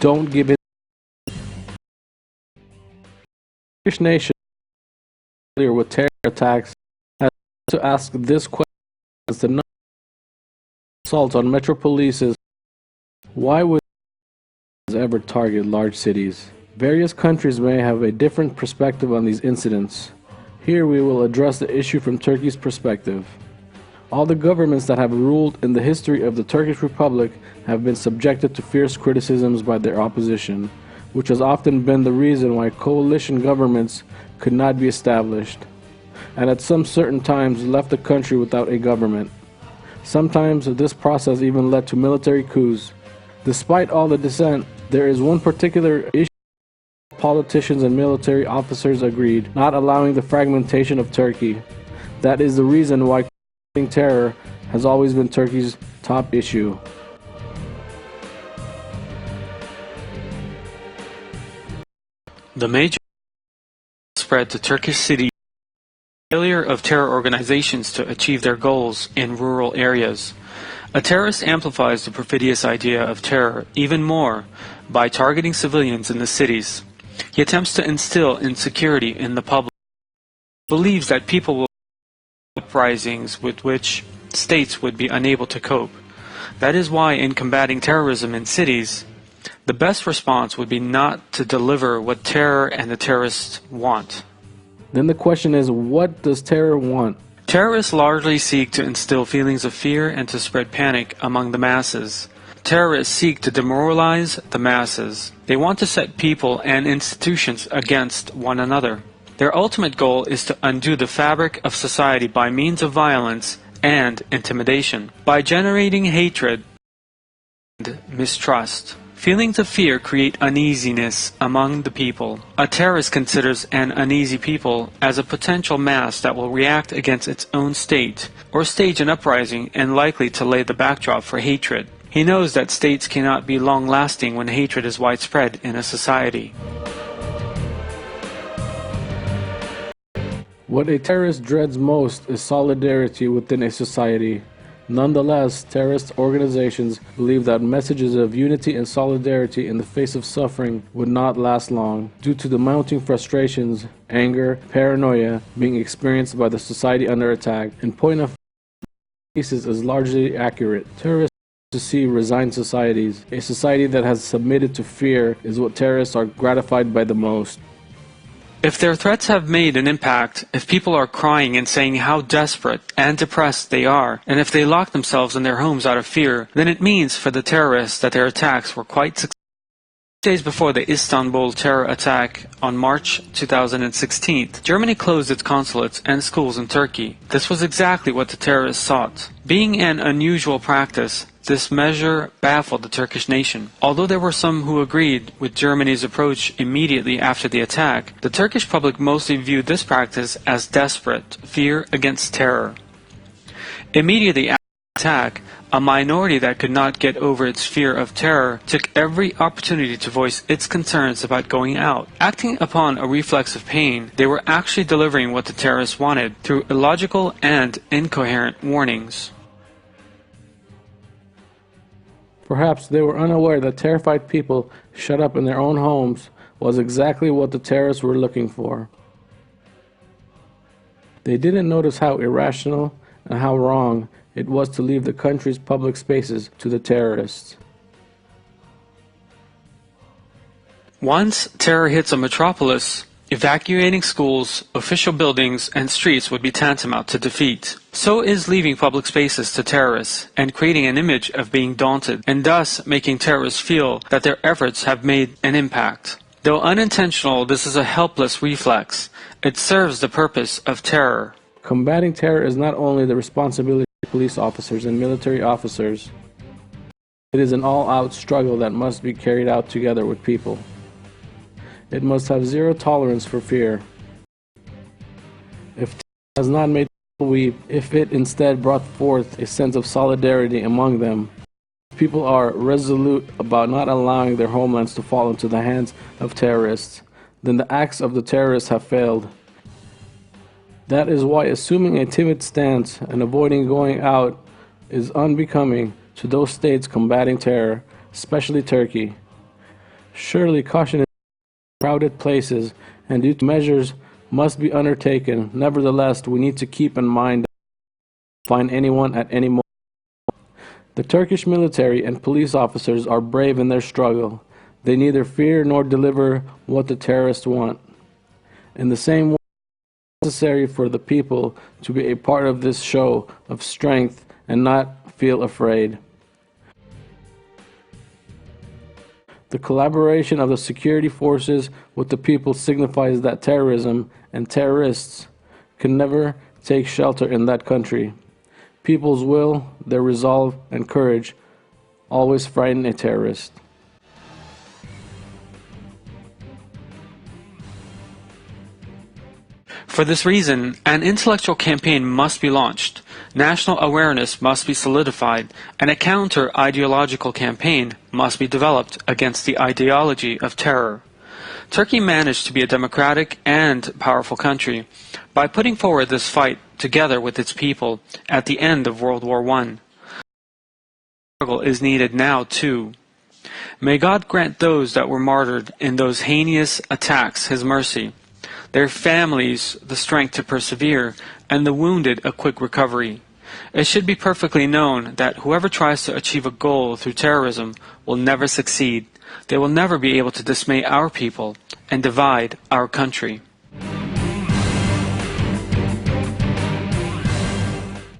don't give in. The Turkish nation, familiar with terror attacks, has to ask this question as the number of assaults on metropolises. Why would ever target large cities? Various countries may have a different perspective on these incidents. Here we will address the issue from Turkey's perspective. All the governments that have ruled in the history of the Turkish Republic have been subjected to fierce criticisms by their opposition, which has often been the reason why coalition governments could not be established, and at some certain times left the country without a government. Sometimes this process even led to military coups. Despite all the dissent, there is one particular issue politicians and military officers agreed, not allowing the fragmentation of Turkey. That is the reason why combating terror has always been Turkey's top issue. The major spread to Turkish cities, failure of terror organizations to achieve their goals in rural areas. A terrorist amplifies the perfidious idea of terror even more by targeting civilians in the cities. He attempts to instill insecurity in the public. He believes that people will uprisings with which states would be unable to cope. That is why in combating terrorism in cities, the best response would be not to deliver what terror and the terrorists want. Then the question is, what does terror want? Terrorists largely seek to instill feelings of fear and to spread panic among the masses. Terrorists seek to demoralize the masses. They want to set people and institutions against one another. Their ultimate goal is to undo the fabric of society by means of violence and intimidation, by generating hatred and mistrust. Feelings of fear create uneasiness among the people. A terrorist considers an uneasy people as a potential mass that will react against its own state, or stage an uprising and likely to lay the backdrop for hatred. He knows that states cannot be long-lasting when hatred is widespread in a society. What a terrorist dreads most is solidarity within a society. Nonetheless, terrorist organizations believe that messages of unity and solidarity in the face of suffering would not last long, due to the mounting frustrations, anger, paranoia being experienced by the society under attack. In point of cases is largely accurate. Terrorists to see resigned societies. A society that has submitted to fear is what terrorists are gratified by the most. If their threats have made an impact, if people are crying and saying how desperate and depressed they are, and if they lock themselves in their homes out of fear, then it means for the terrorists that their attacks were quite successful. Days before the Istanbul terror attack on March 2016, Germany closed its consulates and schools in Turkey. This was exactly what the terrorists sought. Being an unusual practice, this measure baffled the Turkish nation. Although there were some who agreed with Germany's approach immediately after the attack, the Turkish public mostly viewed this practice as desperate fear against terror. Immediately after the attack, a minority that could not get over its fear of terror took every opportunity to voice its concerns about going out. Acting upon a reflex of pain, they were actually delivering what the terrorists wanted through illogical and incoherent warnings. Perhaps they were unaware that terrified people shut up in their own homes was exactly what the terrorists were looking for. They didn't notice how irrational and how wrong it was to leave the country's public spaces to the terrorists. Once terror hits a metropolis, evacuating schools, official buildings, and streets would be tantamount to defeat. So is leaving public spaces to terrorists and creating an image of being daunted, and thus making terrorists feel that their efforts have made an impact. Though unintentional, this is a helpless reflex. It serves the purpose of terror. Combating terror is not only the responsibility of police officers and military officers. It is an all-out struggle that must be carried out together with people. It must have zero tolerance for fear. If terror has not made people weep, if it instead brought forth a sense of solidarity among them, if people are resolute about not allowing their homelands to fall into the hands of terrorists, then the acts of the terrorists have failed. That is why assuming a timid stance and avoiding going out is unbecoming to those states combating terror, especially Turkey. Surely caution in crowded places, and due to measures must be undertaken. Nevertheless, we need to keep in mind that we can find anyone at any moment. The Turkish military and police officers are brave in their struggle. They neither fear nor deliver what the terrorists want. In the same way, it is necessary for the people to be a part of this show of strength and not feel afraid. The collaboration of the security forces with the people signifies that terrorism and terrorists can never take shelter in that country. People's will, their resolve, and courage always frighten a terrorist. For this reason, an intellectual campaign must be launched, national awareness must be solidified, and a counter-ideological campaign must be developed against the ideology of terror. Turkey managed to be a democratic and powerful country by putting forward this fight together with its people at the end of World War I. The struggle is needed now too. May God grant those that were martyred in those heinous attacks His mercy, their families the strength to persevere, and the wounded a quick recovery. It should be perfectly known that whoever tries to achieve a goal through terrorism will never succeed. They will never be able to dismay our people and divide our country.